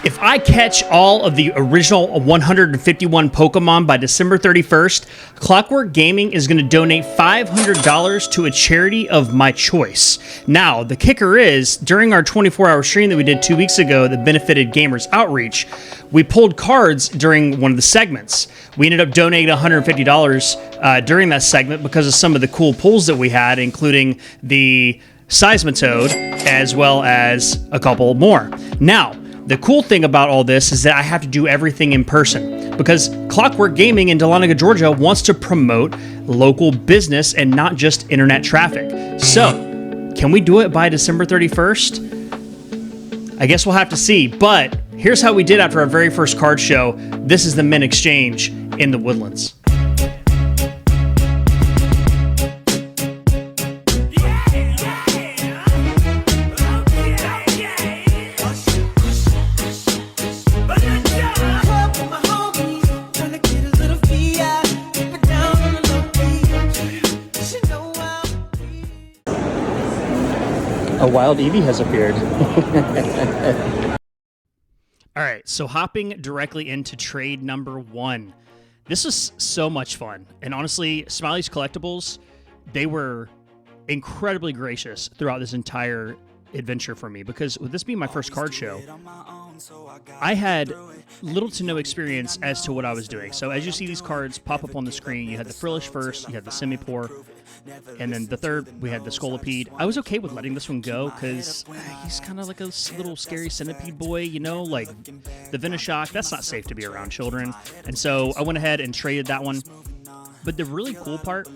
If I catch all of the original 151 Pokemon by December 31st, Clockwork Gaming is going to donate $500 to a charity of my choice. Now, the kicker is, during our 24-hour stream that we did 2 weeks ago that benefited Gamers Outreach, we pulled cards during one of the segments. We ended up donating $150 during that segment because of some of the cool pulls that we had, including the Seismitoad, as well as a couple more. Now, the cool thing about all this is that I have to do everything in person because Clockwork Gaming in Dahlonega, Georgia wants to promote local business and not just internet traffic. So, can we do it by December 31st? I guess we'll have to see, but here's how we did after our very first card show. This is the Mint Exchange in the Woodlands. A wild Eevee has appeared. All right, so hopping directly into trade number 1. This is so much fun. And honestly, Smiley's Collectibles, they were incredibly gracious throughout this entire adventure for me because with this being my first card show, I had little to no experience as to what I was doing. So as you see these cards pop up on the screen, you had the Frillish first, you had the Semi-Poor, and then the third, we had the Scolipede. I was okay with letting this one go because he's kind of like a little scary centipede boy, you know, like the Venoshock. That's not safe to be around children. And so I went ahead and traded that one. But the really cool part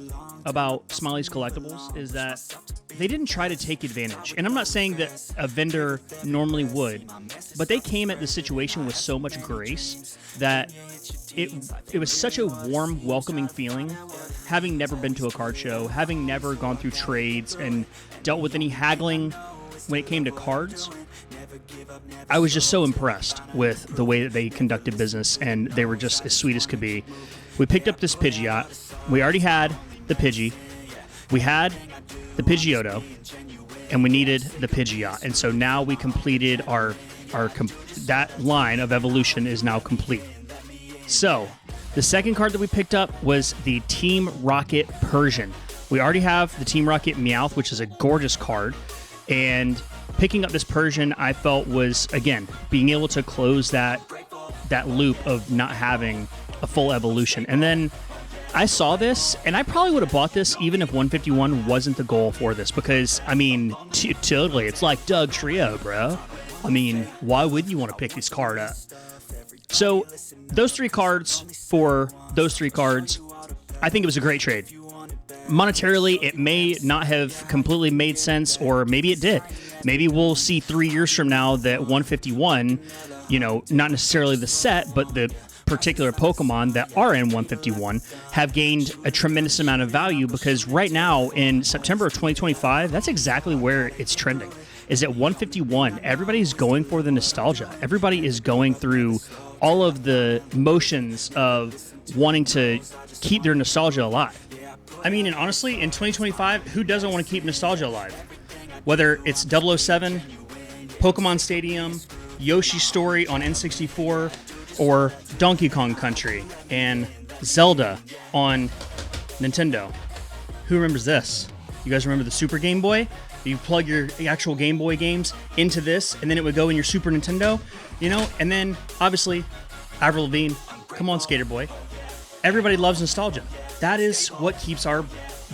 about Smiley's Collectibles is that they didn't try to take advantage. And I'm not saying that a vendor normally would, but they came at the situation with so much grace that it was such a warm, welcoming feeling, having never been to a card show, having never gone through trades and dealt with any haggling when it came to cards. I was just so impressed with the way that they conducted business, and they were just as sweet as could be. We picked up this Pidgeot. We already had the Pidgey. We had the Pidgeotto, and we needed the Pidgeot. And so now we completed that line of evolution is now complete. So the second card that we picked up was the Team Rocket Persian. We already have the Team Rocket Meowth, which is a gorgeous card. And picking up this Persian, I felt was, again, being able to close that loop of not having a full evolution. And then I saw this, and I probably would have bought this even if 151 wasn't the goal for this, because, I mean, totally, it's like Doug Trio, bro. I mean, why wouldn't you want to pick this card up? So, those 3 cards for those 3 cards, I think it was a great trade. Monetarily, it may not have completely made sense, or maybe it did. Maybe we'll see 3 years from now that 151, you know, not necessarily the set, but the particular Pokemon that are in 151 have gained a tremendous amount of value, because right now in September of 2025, that's exactly where it's trending. Is at 151, everybody's going for the nostalgia. Everybody is going through all of the motions of wanting to keep their nostalgia alive. I mean, and honestly, in 2025, who doesn't want to keep nostalgia alive? Whether it's 007, Pokemon Stadium, Yoshi's Story on N64, or Donkey Kong Country and Zelda on Nintendo. Who remembers this? You guys remember the Super Game Boy? You plug your actual Game Boy games into this, and then it would go in your Super Nintendo, you know? And then, obviously, Avril Lavigne, come on, Skater Boy. Everybody loves nostalgia. That is what keeps our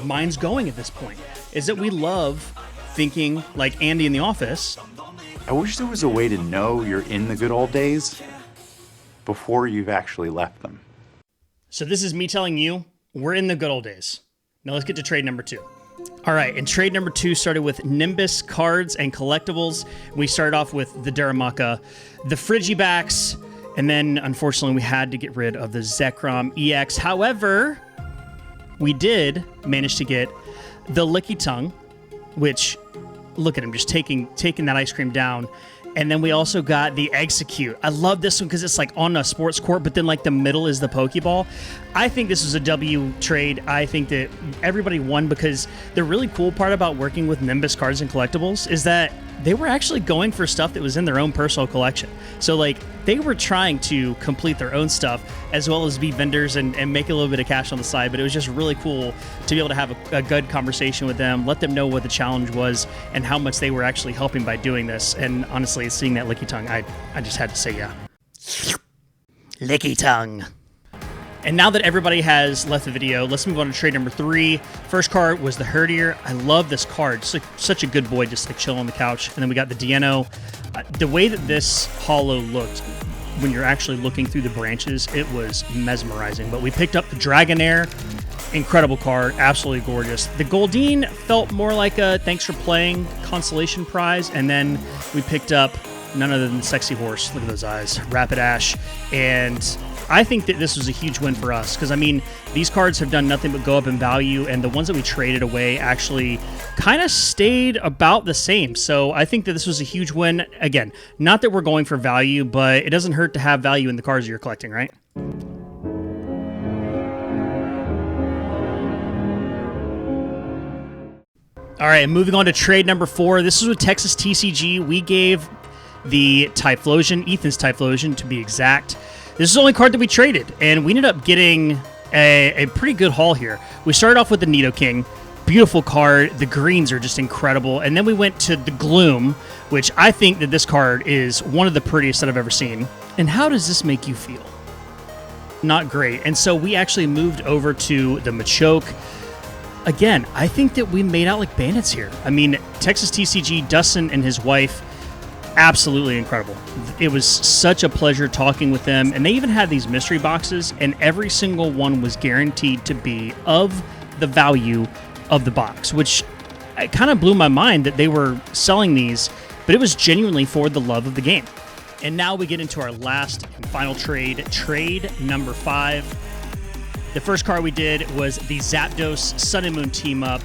minds going at this point, is that we love thinking like Andy in The Office. I wish there was a way to know you're in the good old days before you've actually left them. So this is me telling you, we're in the good old days. Now let's get to trade number 2. All right, and trade number 2 started with Nimbus cards and collectibles. We started off with the Daramaka, the Frigibacks, and then unfortunately we had to get rid of the Zekrom EX. However, we did manage to get the Lickitung, which, look at him just taking that ice cream down. And then we also got the Execute. I love this one because it's like on a sports court, but then like the middle is the Pokeball. I think this was a W trade. I think that everybody won because the really cool part about working with Nimbus cards and collectibles is that they were actually going for stuff that was in their own personal collection. So like they were trying to complete their own stuff as well as be vendors and make a little bit of cash on the side. But it was just really cool to be able to have a good conversation with them, let them know what the challenge was and how much they were actually helping by doing this. And honestly, seeing that licky tongue, I just had to say yeah. Licky tongue. And now that everybody has left the video, let's move on to trade number 3. First card was the Herdier. I love this card. Just like, such a good boy, just like chilling on the couch. And then we got the Dieno. The way that this holo looked when you're actually looking through the branches, it was mesmerizing. But we picked up the Dragonair. Incredible card. Absolutely gorgeous. The Goldeen felt more like a thanks for playing consolation prize. And then we picked up none other than Sexy Horse. Look at those eyes. Rapidash. And I think that this was a huge win for us because, I mean, these cards have done nothing but go up in value, and the ones that we traded away actually kind of stayed about the same. So I think that this was a huge win. Again, not that we're going for value, but it doesn't hurt to have value in the cards you're collecting, right? All right, moving on to trade number 4. This is with Texas TCG. We gave the Typhlosion, Ethan's Typhlosion to be exact. This is the only card that we traded, and we ended up getting a pretty good haul here. We started off with the Nidoking. Beautiful card. The greens are just incredible. And then we went to the Gloom, which I think that this card is one of the prettiest that I've ever seen. And how does this make you feel? Not great. And so we actually moved over to the Machoke. Again, I think that we made out like bandits here. I mean, Texas TCG, Dustin and his wife, absolutely incredible. It was such a pleasure talking with them, and they even had these mystery boxes, and every single one was guaranteed to be of the value of the box, which kind of blew my mind that they were selling these, but it was genuinely for the love of the game. And now we get into our last and final trade, trade number 5. The first card we did was the Zapdos Sun and Moon team up.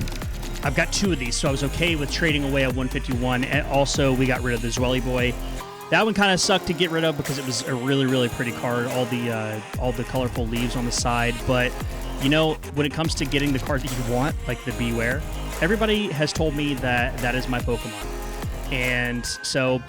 I've got 2 of these, so I was okay with trading away a 151, and also we got rid of the Zwelly Boy. That one kind of sucked to get rid of because it was a really, really pretty card, all the colorful leaves on the side. But, you know, when it comes to getting the card that you want, like the Beware, everybody has told me that that is my Pokemon. And so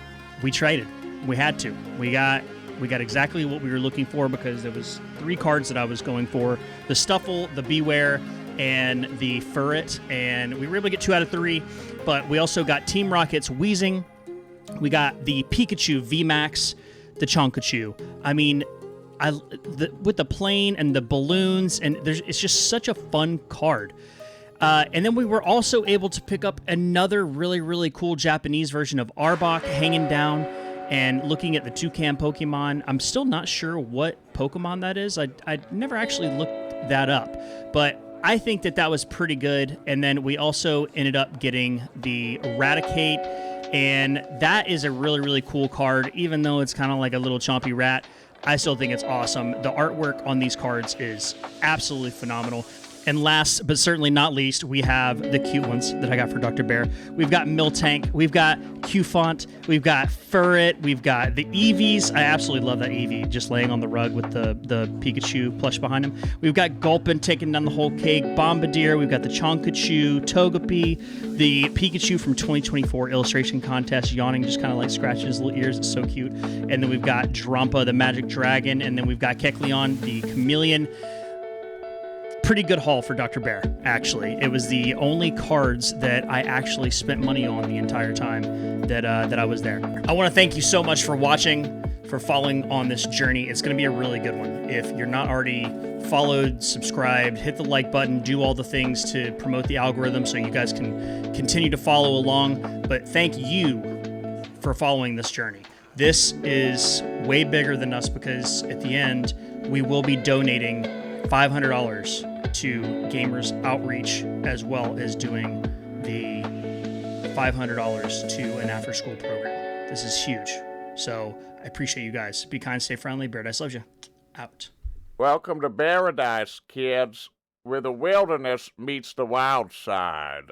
we traded. We had to. We got exactly what we were looking for because there was 3 cards that I was going for. The Stuffle, the Beware, and the Furret, and we were able to get 2 out of 3, but we also got Team Rocket's Weezing. We got the Pikachu VMAX, the Chonkachu. I mean, with the plane and the balloons, and it's just such a fun card. And then we were also able to pick up another really, really cool Japanese version of Arbok hanging down and looking at the Toucan Pokemon. I'm still not sure what Pokemon that is. I never actually looked that up, but I think that was pretty good. And then we also ended up getting the Eradicate, and that is a really, really cool card. Even though it's kind of like a little chompy rat, I still think it's awesome. The artwork on these cards is absolutely phenomenal. And last but certainly not least, we have the cute ones that I got for Dr. Bear. We've got Miltank, we've got Qfont, we've got Furret, we've got the Eevees. I absolutely love that Eevee just laying on the rug with the Pikachu plush behind him. We've got Gulpin taking down the whole cake, Bombardier, we've got the Chonkachu, Togepi, the Pikachu from 2024 illustration contest, yawning, just kind of like scratching his little ears. It's so cute. And then we've got Drampa, the Magic Dragon, and then we've got Kecleon, the Chameleon. Pretty good haul for Dr. Bear, actually. It was the only cards that I actually spent money on the entire time that I was there. I want to thank you so much for watching, for following on this journey. It's going to be a really good one. If you're not already followed, subscribed, hit the like button, do all the things to promote the algorithm so you guys can continue to follow along. But thank you for following this journey. This is way bigger than us because at the end, we will be donating $500 to Gamers Outreach, as well as doing the $500 to an after-school program. This is huge. So I appreciate you guys. Be kind, stay friendly. Bear Dice loves you. Out. Welcome to Paradise, kids, where the wilderness meets the wild side.